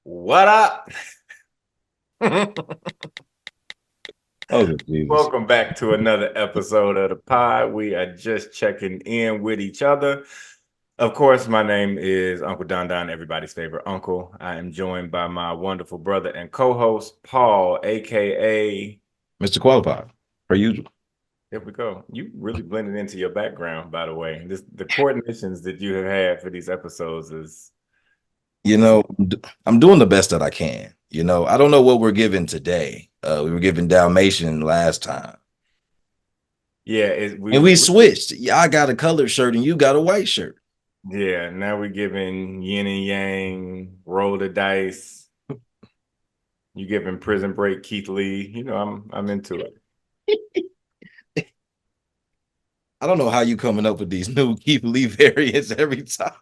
What up? Oh, good Jesus. Welcome back to another episode of the pod. We are just checking in with each other. Of course, my name is Uncle Don Don, everybody's favorite uncle. I am joined by my wonderful brother and co-host, Paul, aka. Mr. Qualified, per usual. Here we go. You really blended into your background, by the way. The coordinations that you have had for these episodes is You some. know, I'm doing the best that I can. I don't know what we're given today. We were given Dalmatian last time. Yeah, And we switched. Yeah, I got a colored shirt and you got a white shirt. yeah, now we're giving yin and yang, roll the dice. You giving Prison Break Keith Lee. I'm into it. I don't know how you coming up with these new Keith Lee variants every time.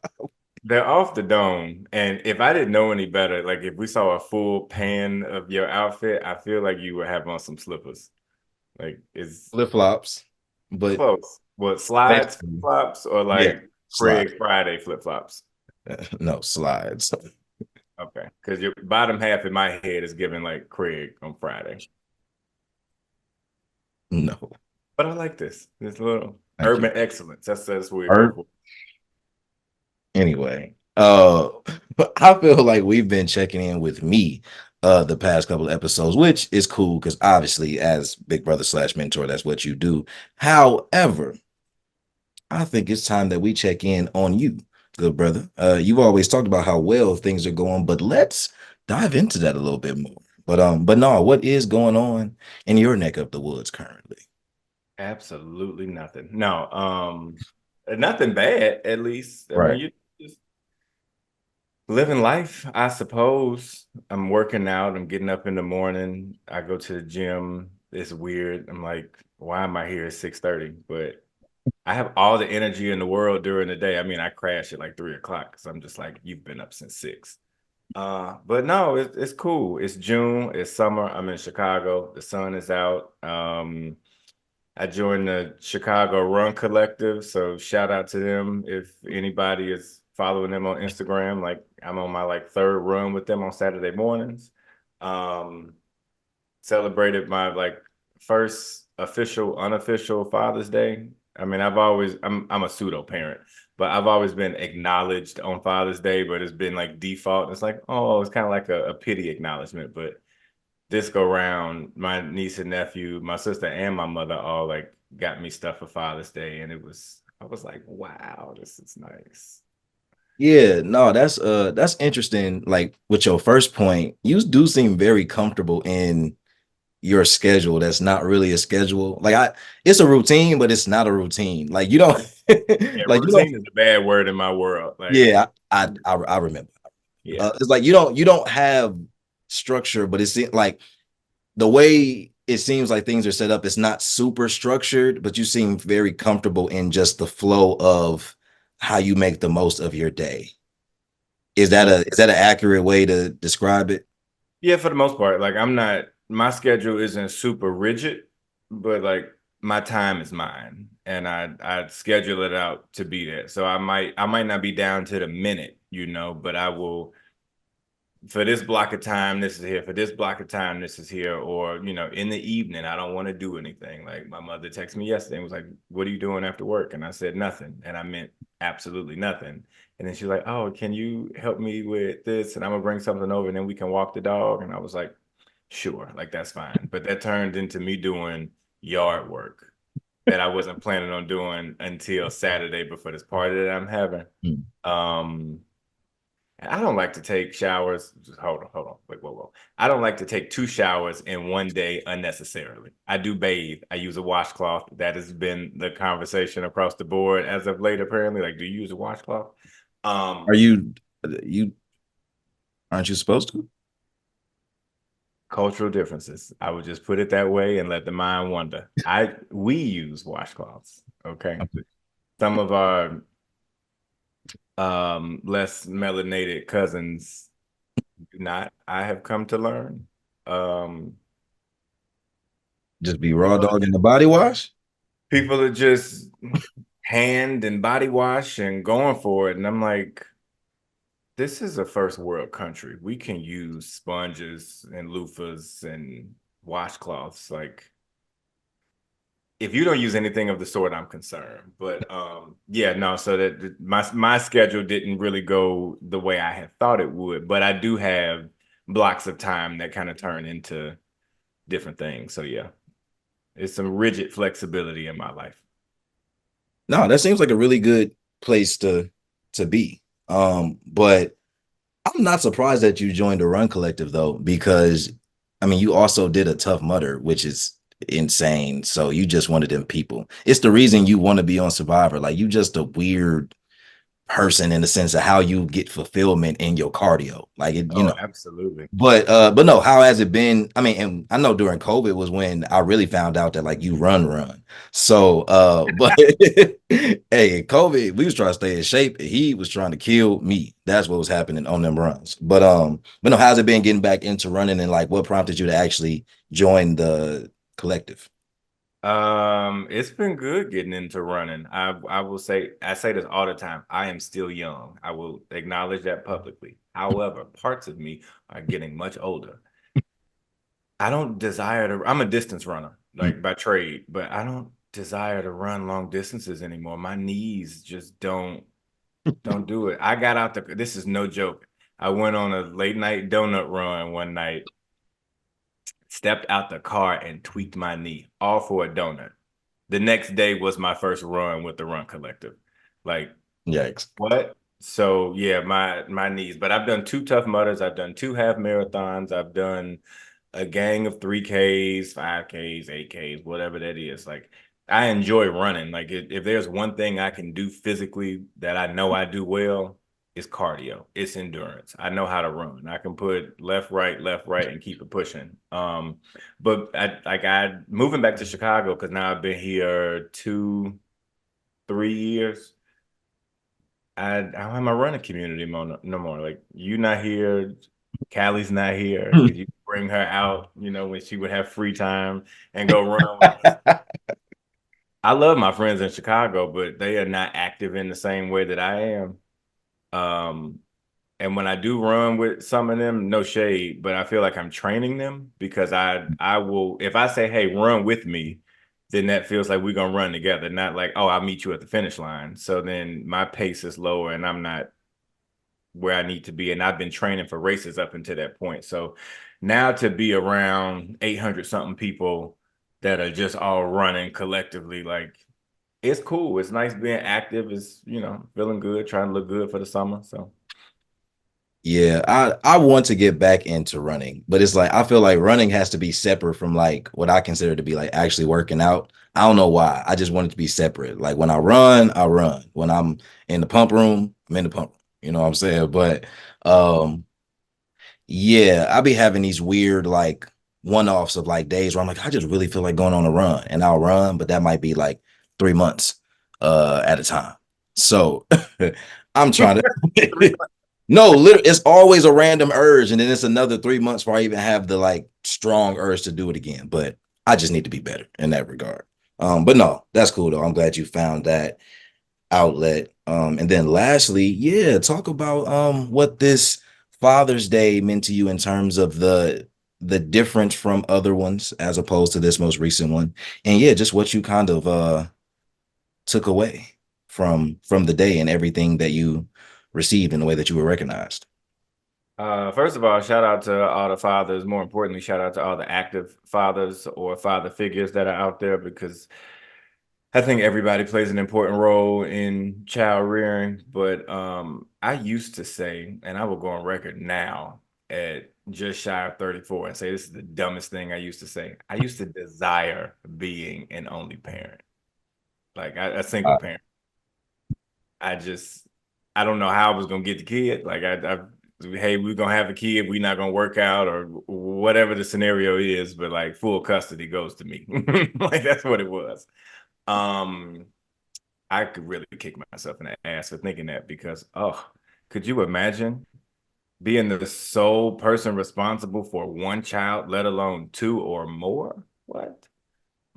They're off the dome. And if I didn't know any better, like if we saw a full pan of your outfit, I feel like you would have on some slippers. Like it's Flip flops, but close. What, slides, flip basically, flops, or yeah, like slide. Craig Friday flip flops? No, slides. Okay. Because your bottom half in my head is giving like Craig on Friday. No, But I like this little thank you. urban excellence. That's what we go Art, for. anyway, I feel like we've been checking in with me the past couple of episodes, which is cool because obviously as big brother slash mentor, that's what you do. However, I think it's time that we check in on you, good brother. You've always talked about how well things are going, but let's dive into that a little bit more. But no, what is going on in your neck of the woods currently? Absolutely nothing. No, nothing bad, at least. I mean, Right. you just living life, I suppose. I'm working out, I'm getting up in the morning. I go to the gym. It's weird. I'm like, why am I here at 6:30? But I have all the energy in the world during the day. I mean, I crash at like 3 o'clock because I'm just like, you've been up since 6. But no, it's cool. It's June, it's summer. I'm in Chicago. The sun is out. I joined the Chicago Run Collective, so shout out to them if anybody is following them on Instagram. Like I'm on my like third run with them on Saturday mornings. Um, Celebrated my like first official unofficial Father's Day. I mean, I'm a pseudo parent, but I've always been acknowledged on Father's Day, but it's been like default. It's like, oh, it's kind of like a pity acknowledgement, but this go round, my niece and nephew, my sister and my mother all like got me stuff for Father's Day, and I was like, wow, this is nice. Yeah, no, that's interesting. Like with your first point, you do seem very comfortable in your schedule. That's not really a schedule. It's a routine, but it's not a routine. Like you don't, Yeah, like you don't. routine is a bad word in my world. Like, Yeah, I remember. yeah, It's like you don't have structure, but it's like the way it seems like things are set up. It's not super structured, but you seem very comfortable in just the flow of how you make the most of your day. Is that yeah, a is that an accurate way to describe it? yeah. For the most part, like I'm not. My schedule isn't super rigid, but like my time is mine, and I schedule it out to be there. So I might not be down to the minute, but I will for this block of time, this is here. For this block of time, this is here. Or, in the evening, I don't want to do anything. Like my mother texted me yesterday and was like, what are you doing after work? And I said, nothing. And I meant absolutely nothing. And then she's like, oh, can you help me with this? And I'm going to bring something over and then we can walk the dog. And I was like, sure, like that's fine. But that turned into me doing yard work that I wasn't planning on doing until Saturday before this party that I'm having. Mm. Um, I don't like to take showers. Just hold on. Wait, whoa, whoa. I don't like to take 2 showers in one day unnecessarily. I do bathe. I use a washcloth. That has been the conversation across the board as of late, apparently. Like, do you use a washcloth? Are Um, you aren't you supposed to? Cultural differences. I would just put it that way and let the mind wander. We use washcloths. Okay. Okay. Some of our less melanated cousins do not. I have come to learn. Um Just be raw People dog in the body wash? people are just hand and body wash and going for it. And I'm like, this is a first world country. We can use sponges and loofahs and washcloths. Like, if you don't use anything of the sort, I'm concerned. But yeah, no. So that my schedule didn't really go the way I had thought it would. But I do have blocks of time that kind of turn into different things. So yeah, it's some rigid flexibility in my life. No, that seems like a really good place to be. But I'm not surprised that you joined the Run Collective though, because I mean you also did a Tough Mudder, which is insane. So you just wanted them people. It's the reason you want to be on Survivor. Like you just a weird person in the sense of how you get fulfillment in your cardio. Like it, you Oh, know. absolutely. But no, how has it been? I mean, and I know during COVID was when I really found out that like you run. So but hey, COVID, we was trying to stay in shape. He was trying to kill me. That's what was happening on them runs. But no, how's it been getting back into running and like what prompted you to actually join the collective? It's been good getting into running. I will say I say this all the time. I am still young. I will acknowledge that publicly. However, parts of me are getting much older. I don't desire to, I'm a distance runner, Mm. like by trade, but I don't desire to run long distances anymore. My knees just don't do it. I got out this is no joke. I went on a late night donut run one night, stepped out the car and tweaked my knee, all for a donut. The next day was my first run with the Run Collective. Like, Yikes. what? So yeah, my knees. But I've done two Tough Mudders. I've done two half marathons. I've done a gang of 3Ks, 5Ks, 8Ks, whatever that is. Like, I enjoy running. Like, if there's one thing I can do physically that I know I do well, it's cardio. It's endurance. I know how to run. I can put left, right, and keep it pushing. But I moving back to Chicago because now I've been here 3 years. I don't have my running community no more. Like, you not here, Callie's not here because you bring her out, when she would have free time and go run with us. I love my friends in Chicago, but they are not active in the same way that I am. Um, and when I do run with some of them, no shade, but I feel like I'm training them because I will, if I say, hey, run with me, then that feels like we're gonna run together, not like, oh, I'll meet you at the finish line. So then my pace is lower and I'm not where I need to be. And I've been training for races up until that point. So now to be around 800 something people that are just all running collectively, like, it's cool. It's nice being active. It's, feeling good, trying to look good for the summer. So Yeah, I want to get back into running, but it's like I feel like running has to be separate from like what I consider to be like actually working out. I don't know why. I just want it to be separate. Like when I run, I run. When I'm in the pump room, I'm in the pump room. You know what I'm saying? But um yeah, I be having these weird like one-offs of like days where I'm like, I just really feel like going on a run and I'll run, but that might be like 3 months at a time. So I'm trying three to no, literally, it's always a random urge, and then it's another 3 months before I even have the like strong urge to do it again. But I just need to be better in that regard. But no, that's cool though. I'm glad you found that outlet. And then lastly, yeah, talk about what this Father's Day meant to you in terms of the difference from other ones as opposed to this most recent one. And yeah, just what you kind of took away from the day and everything that you received in the way that you were recognized. First of all, shout out to all the fathers. More importantly, shout out to all the active fathers or father figures that are out there because I think everybody plays an important role in child rearing. But I used to say, and I will go on record now at just shy of 34 and say this is the dumbest thing I used to say. I used to desire being an only parent, like a single parent. I just I don't know how I was gonna get the kid. Like hey, we're gonna have a kid, we're not gonna work out or whatever the scenario is, but like full custody goes to me. Like that's what it was. Um, I could really kick myself in the ass for thinking that because could you imagine being the sole person responsible for one child, let alone two or more? What?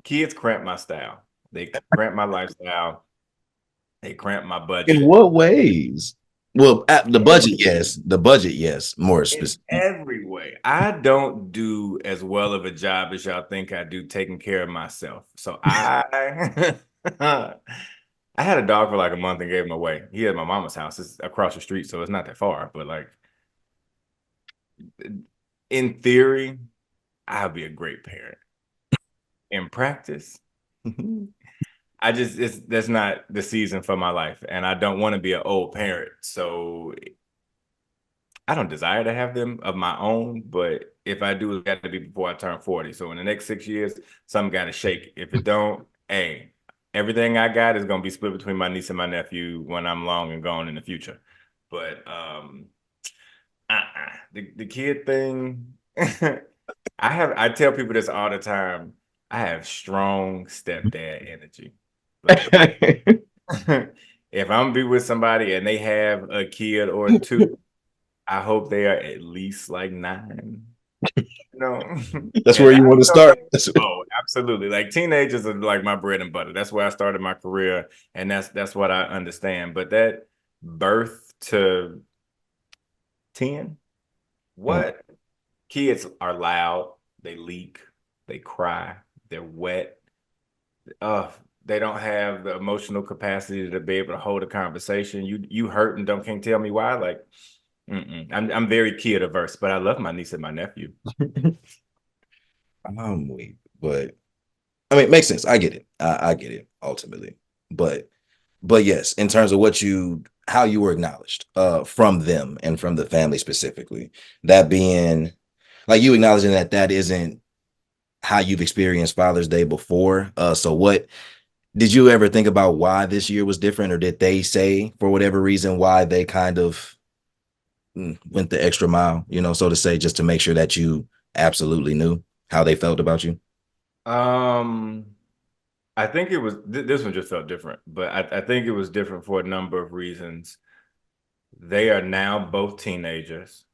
Kids cramp my style. They cramp my lifestyle. They cramp my In budget. what ways? Well, at the budget, Every yes. The budget, yes. More in specific. every way. I don't do as well of a job as y'all think I do taking care of myself. So I I had a dog for like a month and gave him away. He had my mama's house. It's across the street, so it's not that far. But like in theory, I'll be a great parent. In practice, I just it's that's not the season for my life, and I don't want to be an old parent. So I don't desire to have them of my own, but if I do, it's got to be before I turn 40. So in the next 6 years, something got to shake. If it don't, hey, everything I got is gonna be split between my niece and my nephew when I'm long and gone in the future. But the kid thing, I tell people this all the time. I have strong stepdad energy. Like if I'm gonna be with somebody and they have a kid or two, I hope they are at least like 9. No. That's And where I you want to tell start. people, oh, absolutely. Like teenagers are like my bread and butter. That's where I started my career, and that's what I understand. But that birth to 10, what? Kids are loud, they leak, they cry, they're wet. Uh, they don't have the emotional capacity to be able to hold a conversation. You hurt and don't can't tell me why. Like, I'm very kid averse, but I love my niece and my nephew. I'm weak, but I mean, it makes sense. I get it. I get it ultimately, but yes, in terms of what you how you were acknowledged from them and from the family specifically, that being like you acknowledging that that isn't how you've experienced Father's Day before. So what did you ever think about why this year was different, or did they say for whatever reason why they kind of went the extra mile, so to say, just to make sure that you absolutely knew how they felt about you? Um, I think it was this one just felt different, but I think it was different for a number of reasons. They are now both teenagers.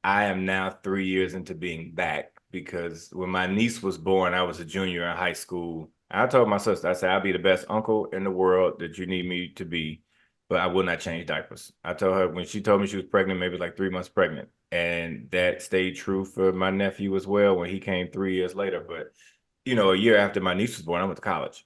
I am now 3 years into being back because when my niece was born, I was a junior in high school. I told my sister, I said, I'll be the best uncle in the world that you need me to be, but I will not change diapers. I told her when she told me she was pregnant, maybe like 3 months pregnant. And that stayed true for my nephew as well when he came 3 years later. But, a year after my niece was born, I went to college.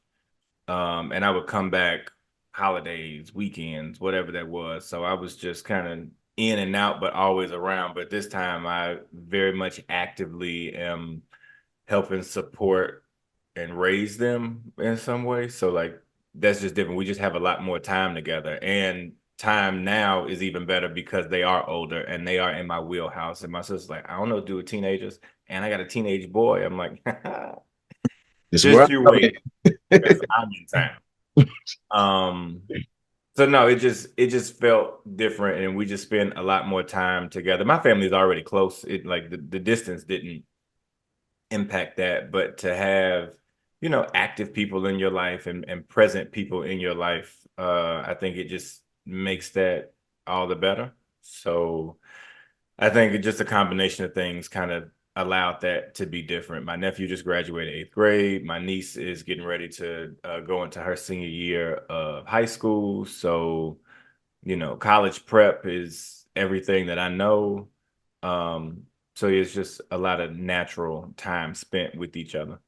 And I would come back holidays, weekends, whatever that was. So I was just kind of in and out, but always around. But this time I very much actively am helping support and raise them in some way. So like that's just different. We just have a lot more time together. And time now is even better because they are older and they are in my wheelhouse. And my sister's like, I don't know what to do with teenagers. And I got a teenage boy. I'm like, This is where just you I'm wait because I'm in town. Um, so no, it just felt different, and we just spent a lot more time together. My family's already close. It like the distance didn't impact that, but to have active people in your life and present people in your life, I think it just makes that all the better. So I think it just a combination of things kind of allowed that to be different. My nephew just graduated 8th grade. My niece is getting ready to go into her senior year of high school. So, college prep is everything that I know. Um, so it's just a lot of natural time spent with each other.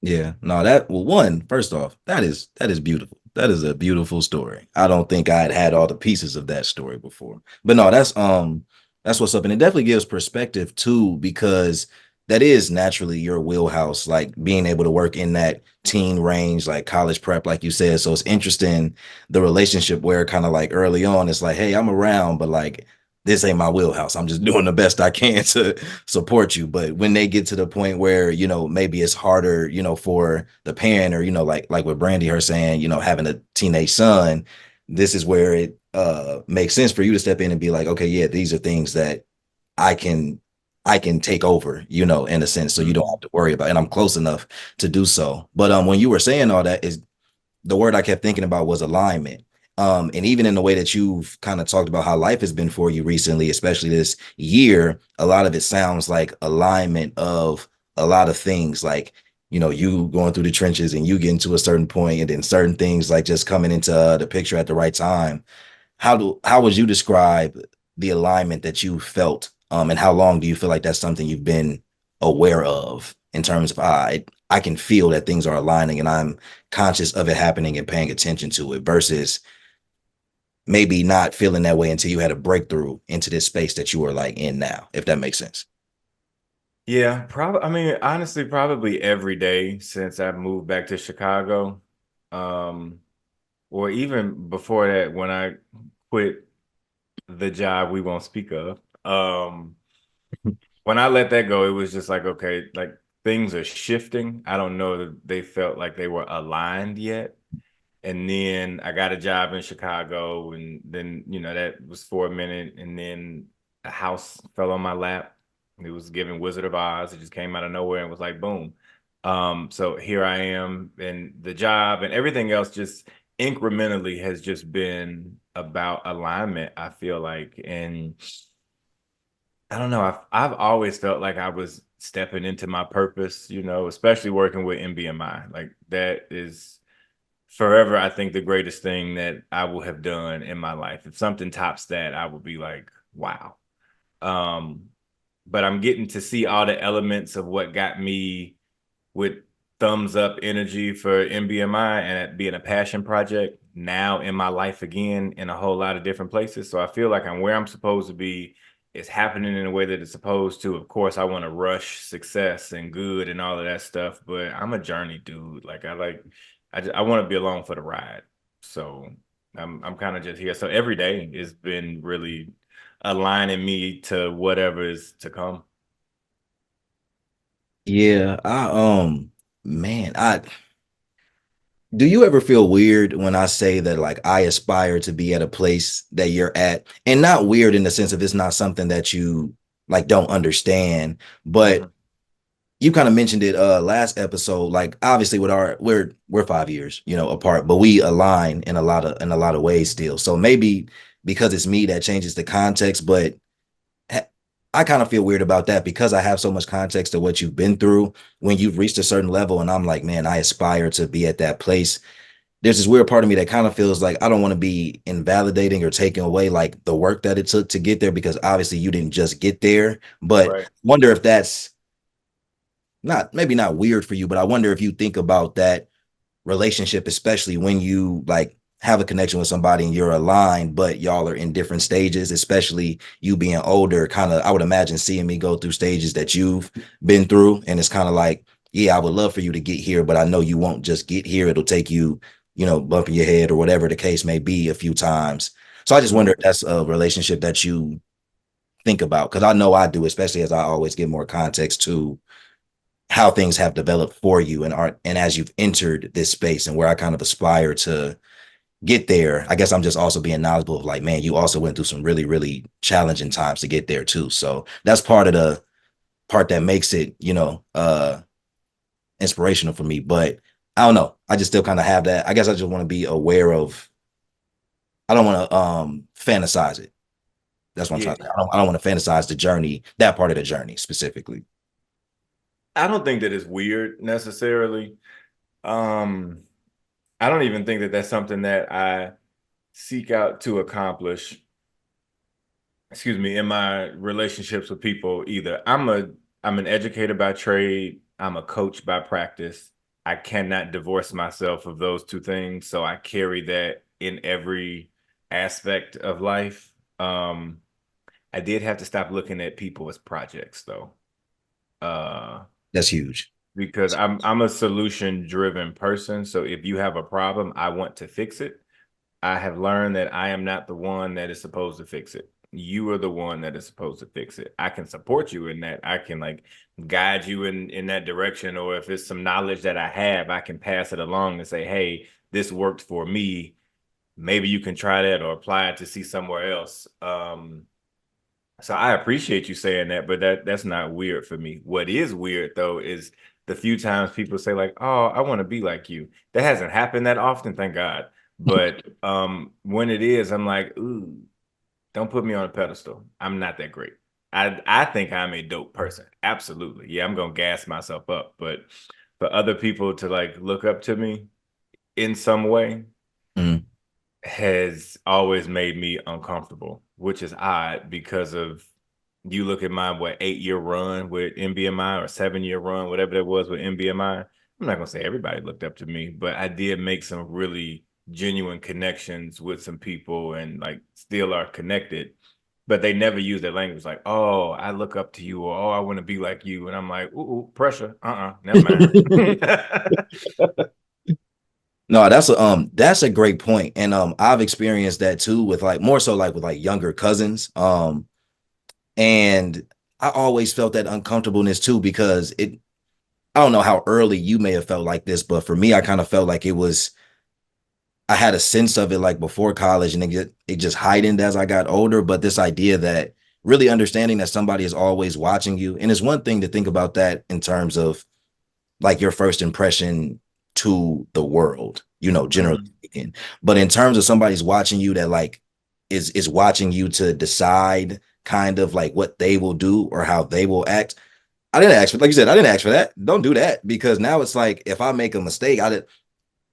Yeah, no, that well, one, first off, that is beautiful. That is a beautiful story. I don't think I had all the pieces of that story before. But no, that's what's up. And it definitely gives perspective too, because that is naturally your wheelhouse, like being able to work in that teen range, like college prep, like you said. So it's interesting the relationship where kind of like early on, it's like, hey, I'm around, but like this ain't my wheelhouse. I'm just doing the best I can to support you. But when they get to the point where, maybe it's harder, for the parent or, like what Brandy her saying, having a teenage son, this is where it makes sense for you to step in and be like, okay, yeah, these are things that I can I can take over, in a sense, so you don't have Mhm. to worry about, and I'm close enough to do so. But when you were saying all that, is the word I kept thinking about was alignment. And even in the way that you've kind of talked about how life has been for you recently, especially this year, a lot of it sounds like alignment of a lot of things, like, you going through the trenches and you getting to a certain point, and then certain things like just coming into the picture at the right time. how would you describe the alignment that you felt, and how long do you feel like that's something you've been aware of in terms of I can feel that things are aligning and I'm conscious of it happening and paying attention to it versus maybe not feeling that way until you had a breakthrough into this space that you are like in now, if that makes sense. Yeah, probably. I mean, honestly, probably every day since I moved back to Chicago, um, or even before that, when I quit the job we won't speak of. When I let that go, it was just like, okay, like things are shifting. I don't know that they felt like they were aligned yet. And then I got a job in Chicago, and then that was for a minute, and then a house fell on my lap. It was giving Wizard of Oz. It just came out of nowhere and was like boom. So here I am, and the job and everything else just incrementally has just been about alignment, I feel like. And I don't know, I've always felt like I was stepping into my purpose, especially working with MBMI. Like that is forever, I think, the greatest thing that I will have done in my life. If something tops that, I would be like, wow. Um, but I'm getting to see all the elements of what got me with thumbs up energy for MBMI and it being a passion project now in my life again in a whole lot of different places. So I feel like I'm where I'm supposed to be. It's happening in a way that it's supposed to. Of course, I want to rush success and good and all of that stuff, but I'm a journey dude. I want to be along for the ride. So I'm kind of just here. So every day has been really aligning me to whatever is to come. Yeah, man, I do you ever feel weird when I say that like I aspire to be at a place that you're at? And not weird in the sense of it's not something that you like don't understand, but Mhm. you kind of mentioned it last episode. Like obviously with our we're 5 years, apart, but we align in a lot of ways still. So maybe because it's me that changes the context, but I kind of feel weird about that because I have so much context to what you've been through when you've reached a certain level and I'm like, man, I aspire to be at that place. There's this weird part of me that kind of feels like I don't want to be invalidating or taking away like the work that it took to get there because obviously you didn't just get there, but Right. wonder if that's not maybe not weird for you, but I wonder if you think about that relationship, especially when you like have a connection with somebody and you're aligned, but y'all are in different stages, especially you being older, kind of, I would imagine seeing me go through stages that you've been through. And it's kind of like, yeah, I would love for you to get here, but I know you won't just get here. It'll take you, bumping your head or whatever the case may be a few times. So I just wonder Mhm. if that's a relationship that you think about. Cause I know I do, especially as I always give more context to how things have developed for you and as you've entered this space and where I kind of aspire to get there. I guess I'm just also being knowledgeable of like, man, you also went through some really, really challenging times to get there too. So that's part of the part that makes it, inspirational for me. But I don't know. I just still kind of have that. I guess I just want to be aware of I don't want to fantasize it. That's what I'm Yeah, trying to say. I don't want to fantasize the journey, that part of the journey specifically. I don't think that it's weird necessarily. Um, I don't even think that that's something that I seek out to accomplish, excuse me, in my relationships with people either. I'm an educator by trade, I'm a coach by practice. I cannot divorce myself of those two things, so I carry that in every aspect of life. I did have to stop looking at people as projects though. Uh That's huge. because I'm a solution driven person. So if you have a problem, I want to fix it. I have learned that I am not the one that is supposed to fix it. You are the one that is supposed to fix it. I can support you in that. I can like guide you in that direction, or if it's some knowledge that I have, I can pass it along and say, "Hey, this worked for me. Maybe you can try that or apply it to see somewhere else." So I appreciate you saying that, but that's not weird for me. What is weird though is the few times people say like, "Oh, I want to be like you." That hasn't happened that often, thank God. But when it is, I'm like, "Ooh, don't put me on a pedestal. I'm not that great." I think I'm a dope person. Absolutely. Yeah, I'm gonna gas myself up, but for other people to like look up to me in some way, Mhm. has always made me uncomfortable, which is odd because of you look at my 8-year run with NBMI or 7-year run, whatever that was with NBMI. I'm not gonna say everybody looked up to me, but I did make some really genuine connections with some people and like still are connected. But they never use that language like, oh, I look up to you or oh, I want to be like you. And I'm like, ooh, pressure. Never mind. No, that's a great point. And I've experienced that too with like more so like with like younger cousins. And I always felt that uncomfortableness too because it I don't know how early you may have felt like this, but for me I kind of felt like it was I had a sense of it like before college and it just heightened as I got older. But this idea that really understanding that somebody is always watching you. And it's one thing to think about that in terms of like your first impression to the world, generally Mhm. speaking. But in terms of somebody's watching you that like is watching you to decide kind of like what they will do or how they will act. I didn't ask for, like you said, I didn't ask for that. Don't do that because now it's like if I make a mistake,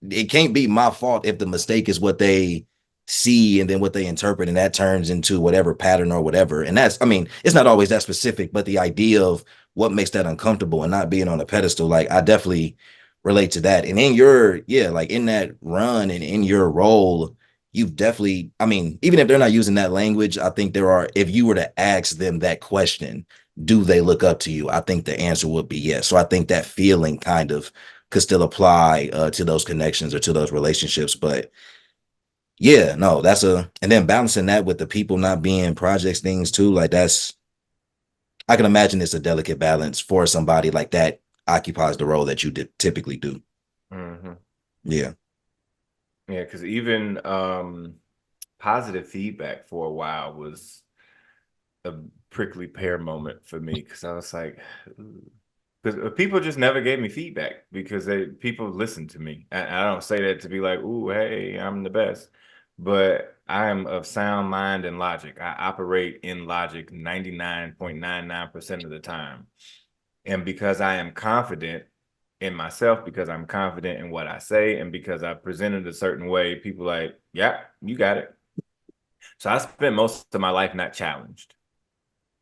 it can't be my fault if the mistake is what they see and then what they interpret and that turns into whatever pattern or whatever. And that's, I mean, it's not always that specific, but the idea of what makes that uncomfortable and not being on a pedestal, like I definitely relate to that. And in your, yeah, like in that run and in your role, you've definitely, I mean, even if they're not using that language, I think there are, if you were to ask them that question, do they look up to you? I think the answer would be yes. So I think that feeling kind of could still apply to those connections or to those relationships. But yeah, no, and then balancing that with the people not being projects things too, like I can imagine it's a delicate balance for somebody like that occupies the role that you typically do. Mhm. Yeah. Yeah, because even positive feedback for a while was a prickly pear moment for me because I was like, because people just never gave me feedback because people listen to me. I don't say that to be like, ooh, hey, I'm the best, but I am of sound mind and logic. I operate in logic 99.99% of the time. And because I am confident in myself, because I'm confident in what I say, and because I presented a certain way, people like, yeah, you got it. So I spent most of my life not challenged.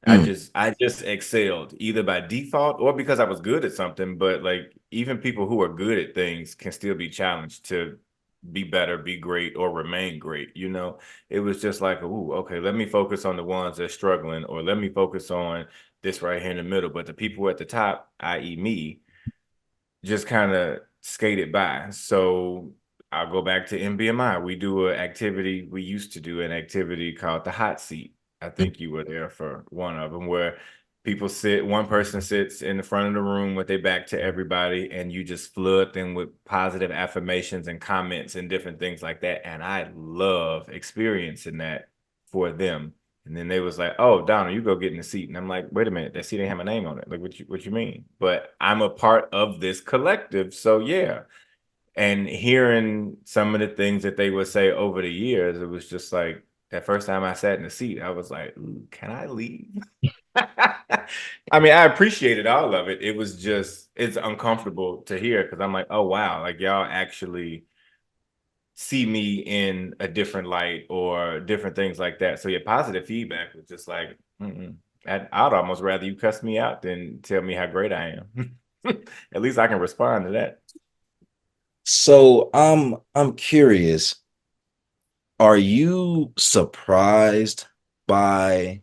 Mm. I just excelled either by default or because I was good at something. But like even people who are good at things can still be challenged to be better, be great, or remain great. It was just like, ooh, okay, let me focus on the ones that are struggling, or let me focus on this right here in the middle. But the people at the top, i.e., me, just kind of skated by. So I'll go back to NBMI. We used to do an activity called the hot seat. I think you were there for one of them where one person sits in the front of the room with their back to everybody, and you just flood them with positive affirmations and comments and different things like that. And I love experiencing that for them. And then they was like, "Oh, Donald, you go get in the seat." And I'm like, "Wait a minute, that seat ain't have my name on it. Like, what you mean?" But I'm a part of this collective, so yeah. And hearing some of the things that they would say over the years, it was just like that first time I sat in the seat, I was like, "Ooh, can I leave?" I mean, I appreciated all of it. It's uncomfortable to hear because I'm like, "Oh wow, like y'all actually." See me in a different light or different things like that. So your positive feedback was just like, I'd almost rather you cuss me out than tell me how great I am. At least I can respond to that. So I'm curious, are you surprised by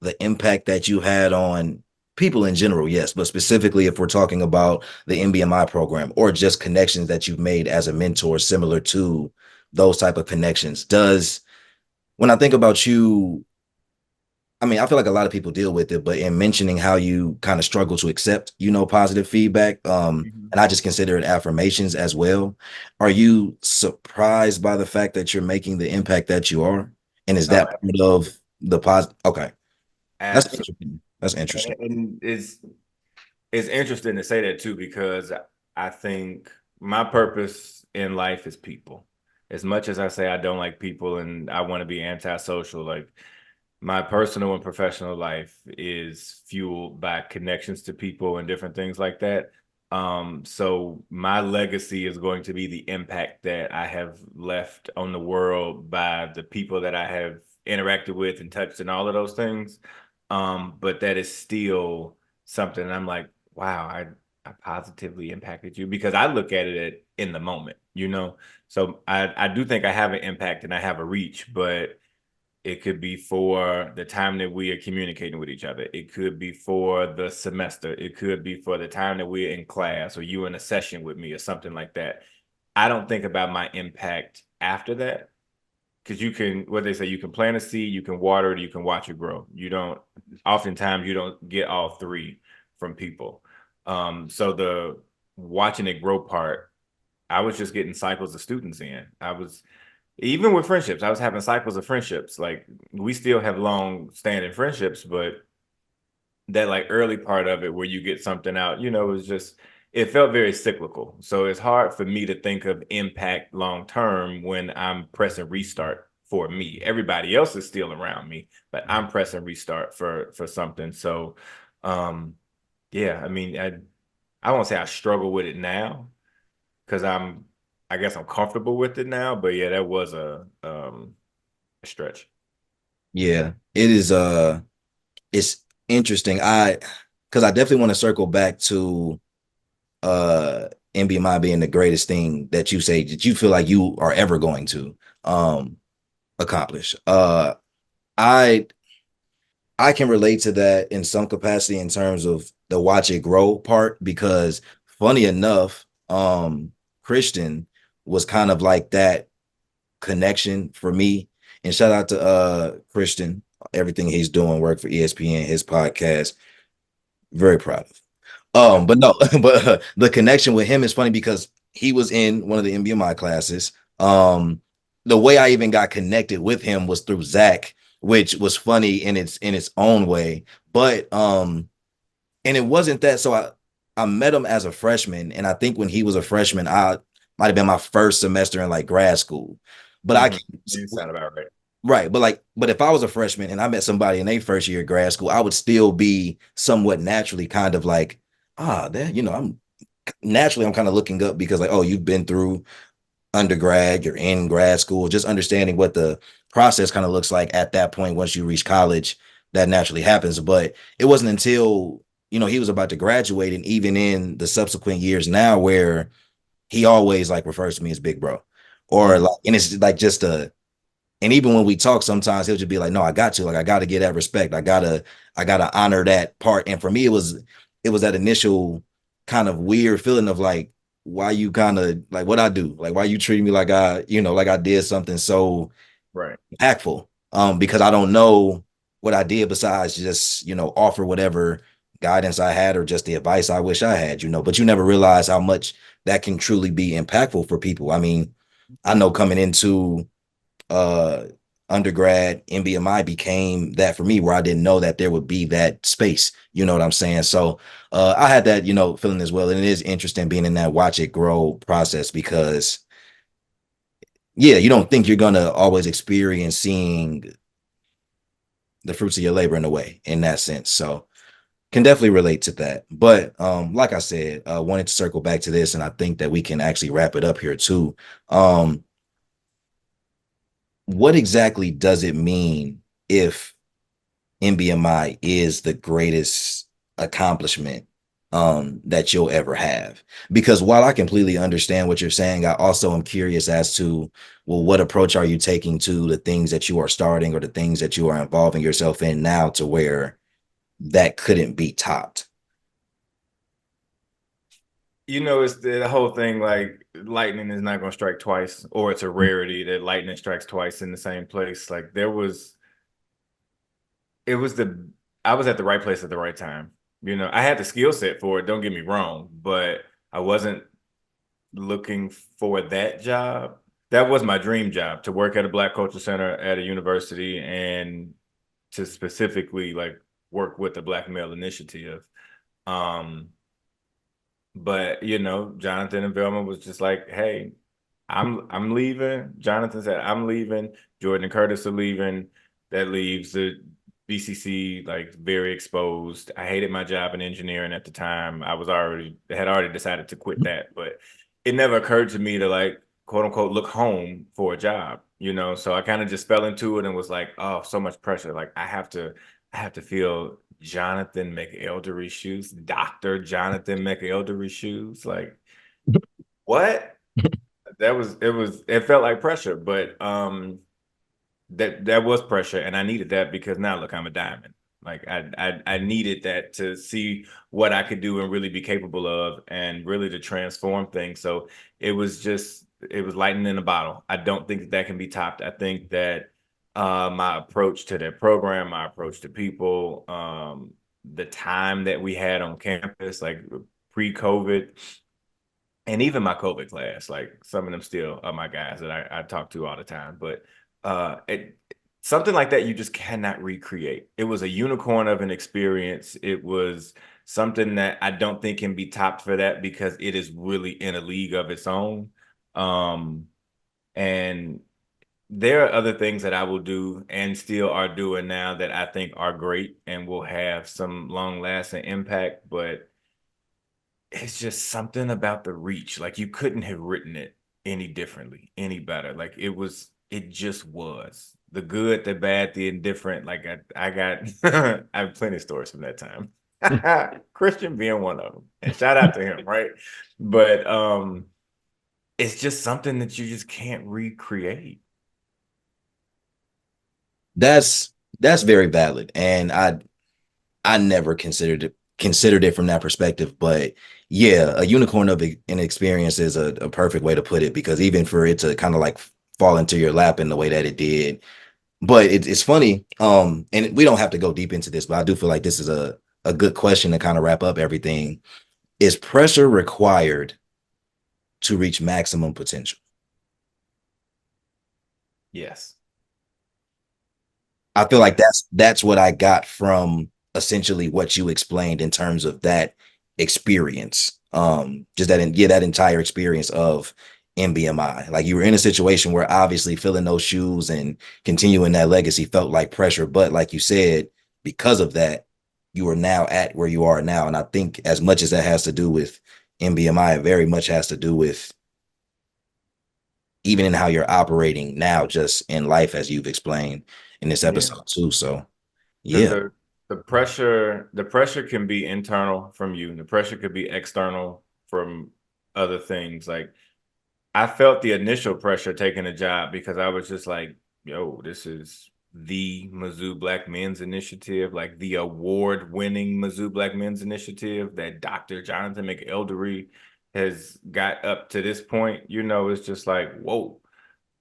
the impact that you had on people in general, yes, but specifically if we're talking about the MBMI program or just connections that you've made as a mentor similar to those type of connections. Does when I think about you, I mean, I feel like a lot of people deal with it, but in mentioning how you kind of struggle to accept, positive feedback, Mhm. and I just consider it affirmations as well. Are you surprised by the fact that you're making the impact that you are? And is Oh, that part of the positive? Okay. That's absolutely. interesting. That's interesting. And it's interesting to say that too, because I think my purpose in life is people. As much as I say I don't like people and I want to be antisocial, like my personal and professional life is fueled by connections to people and different things like that. So my legacy is going to be the impact that I have left on the world by the people that I have interacted with and touched and all of those things. But that is still something I'm like, wow, I positively impacted you because I look at it in the moment, you know? So I do think I have an impact and I have a reach, but it could be for the time that we are communicating with each other. It could be for the semester. It could be for the time that we're in class or you in a session with me or something like that. I don't think about my impact after that because you can, what they say, you can plant a seed, you can water it, you can watch it grow. You don't, oftentimes, you don't get all three from people. So the watching it grow part, I was just getting cycles of students in. I was even with friendships, I was having cycles of friendships. Like we still have long standing friendships, but that like early part of it where you get something out, it was just it felt very cyclical. So it's hard for me to think of impact long term when I'm pressing restart for me. Everybody else is still around me, but I'm pressing restart for something. So yeah, I mean I won't say I struggle with it now because I guess I'm comfortable with it now, but yeah, that was a stretch. Yeah, it is. It's interesting. Because I definitely want to circle back to NBMI being the greatest thing that you say that you feel like you are ever going to um accomplish. I I can relate to that in some capacity in terms of the watch it grow part because funny enough, Christian was kind of like that connection for me. And shout out to Christian, everything he's doing, work for ESPN, his podcast. Very proud of. But no, but the connection with him is funny because he was in one of the MBMI classes. The way I even got connected with him was through Zach, which was funny in its own way. But and it wasn't that. So I met him as a freshman, and I think when he was a freshman, I might have been my first semester in like grad school. But I Mm-hmm. can You sound about right. right, but if I was a freshman and I met somebody in their first year of grad school, I would still be somewhat naturally kind of like, that I'm kind of looking up because like, oh, you've been through undergrad, you're in grad school, just understanding what the process kind of looks like at that point once you reach college, that naturally happens. But it wasn't until, he was about to graduate and even in the subsequent years now where he always like refers to me as big bro. Or Mm-hmm. like, and it's like just a and even when we talk, sometimes he'll just be like, "No, I got to get that respect. I gotta honor that part." And for me, it was that initial kind of weird feeling of like, why you kind of like what I do, like why you treat me like like I did something so Right. impactful. Because I don't know what I did besides just offer whatever guidance I had or just the advice I wish I had. But you never realize how much that can truly be impactful for people. I mean, I know coming into uh undergrad NBMI became that for me where I didn't know that there would be that space. You know what I'm saying? So I had that, feeling as well. And it is interesting being in that watch it grow process because yeah, you don't think you're gonna always experience seeing the fruits of your labor in a way in that sense. So can definitely relate to that. But like I said, wanted to circle back to this and I think that we can actually wrap it up here too. Um, what exactly does it mean if NBMI is the greatest accomplishment that you'll ever have. Because while I completely understand what you're saying, I also am curious as to, well, what approach are you taking to the things that you are starting or the things that you are involving yourself in now to where that couldn't be topped? It's the whole thing like lightning is not going to strike twice, or it's a rarity that lightning strikes twice in the same place. Like it was I was at the right place at the right time. I had the skill set for it, don't get me wrong, but I wasn't looking for that job. That was my dream job to work at a Black Culture Center at a university and to specifically like work with the Black Male Initiative. Um, But Jonathan and Velma was just like, "Hey, I'm leaving." Jonathan said, "I'm leaving." Jordan and Curtis are leaving. That leaves BCC, like very exposed. I hated my job in engineering at the time. I was already had already decided to quit that, but it never occurred to me to like quote unquote look home for a job, you know. So I kind of just fell into it and was like, oh, so much pressure. Like I have to feel Jonathan McElderry shoes, Dr. Jonathan McElderry shoes. Like, what? It felt like pressure, but that was pressure, and I needed that because now look, I'm a diamond. Like I needed that to see what I could do and really be capable of, and really to transform things. So it was lightning in a bottle. I don't think that can be topped. I think that my approach to that program, my approach to people, the time that we had on campus, like pre-COVID, and even my COVID class, like some of them still are my guys that I talk to all the time. But something like that you just cannot recreate. It was a unicorn of an experience. It was something that I don't think can be topped for that because it is really in a league of its own. Um, and there are other things that I will do and still are doing now that I think are great and will have some long lasting impact. But it's just something about the reach. Like you couldn't have written it any differently, any better. Like it just was the good, the bad, the indifferent. Like I got, I have plenty of stories from that time. Christian being one of them, and shout out to him, right? But it's just something that you just can't recreate. That's that's very valid, and I never considered it from that perspective. But yeah, a unicorn of an experience is a perfect way to put it because even for it to kind of like fall into your lap in the way that it did. But it's funny, and we don't have to go deep into this, but I do feel like this is a good question to kind of wrap up everything. Is pressure required to reach maximum potential? Yes. I feel like Yes. that's what I got from essentially what you explained in terms of that experience. Just that entire experience of MBMI. Like you were in a situation where obviously filling those shoes and continuing that legacy felt like pressure, but like you said, because of that, you are now at where you are now. And I think as much as that has to do with MBMI, it very much has to do with even in how you're operating now, just in life, as you've explained in this Yeah. episode too. So Because yeah. the pressure can be internal from you. The pressure could be external from other things. Like I felt the initial pressure taking a job because I was just like, yo, this is the Mizzou Black Men's Initiative, like the award-winning Mizzou Black Men's Initiative that Dr. Jonathan McElderry has got up to this point. You know, it's just like, whoa.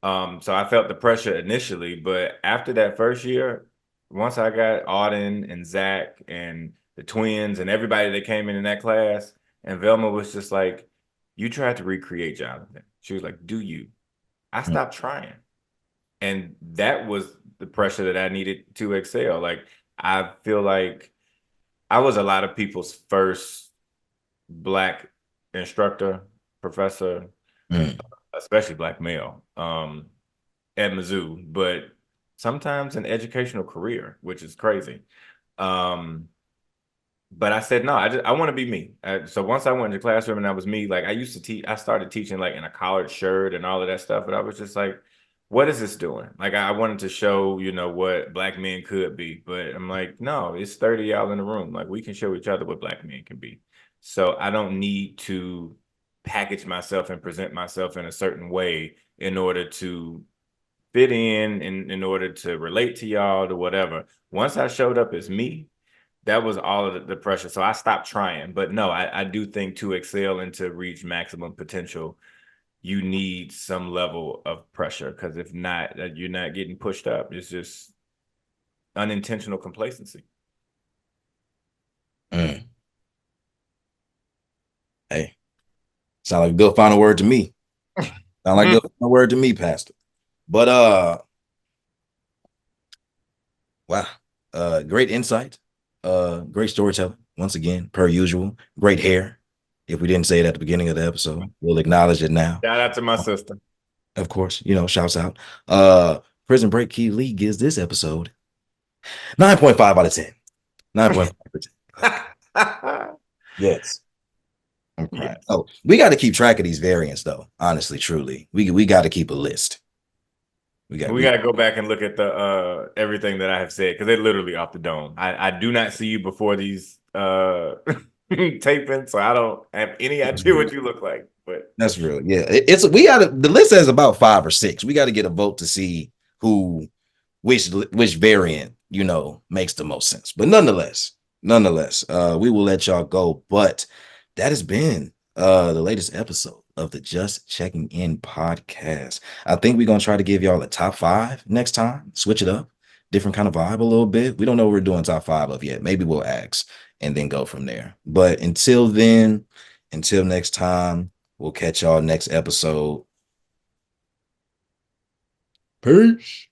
So I felt the pressure initially, but after that first year, once I got Auden and Zach and the twins and everybody that came in that class, and Velma was just like, "You tried to recreate Jonathan." She was like, "Do you?" I Mm, stopped trying, and that was the pressure that I needed to excel. Like I feel like I was a lot of people's first black instructor, professor, mm, especially black male. At Mizzou, but sometimes an educational career, which is crazy. Um, but I said no. I want to be me. So once I went into the classroom and I was me, like I used to teach. I started teaching like in a collared shirt and all of that stuff. But I was just like, what is this doing? Like I wanted to show what black men could be. But I'm like, no, it's 30 y'all in the room. Like we can show each other what black men can be. So I don't need to package myself and present myself in a certain way in order to fit in order to relate to y'all to whatever. Once I showed up as me, that was all of the pressure. So I stopped trying. But no, I do think to excel and to reach maximum potential, you need some level of pressure because if not, you're not getting pushed up. It's just unintentional complacency. mm. Hey, sound like a good final word to me. Sound like a good final word to me, Pastor. But wow, great insight, great storytelling. Once again, per usual, great hair. If we didn't say it at the beginning of the episode, we'll acknowledge it now. Shout out to my sister. Of course, shouts out. Prison Break Key Lee gives this episode 9.5 out of 10. 9.5 out of 10. Yes. I'm crying. Yes. Oh, we got to keep track of these variants, though. Honestly, truly, we got to keep a list. We We got to go back and look at the everything that I have said because they're literally off the dome. I do not see you before these taping, so I don't have any that's idea real. what you look like. But That's real. Yeah, it's we got to. The list has about 5 or 6. We got to get a vote to see who which variant makes the most sense. But nonetheless, we will let y'all go. But that has been the latest episode of the Just Checking In podcast. I think we're gonna try to give y'all a top 5 next time. Switch it up, different kind of vibe a little bit. We don't know what we're doing top 5 of yet. Maybe we'll ask and then go from there. But until then, until next time, we'll catch y'all next episode. Peace.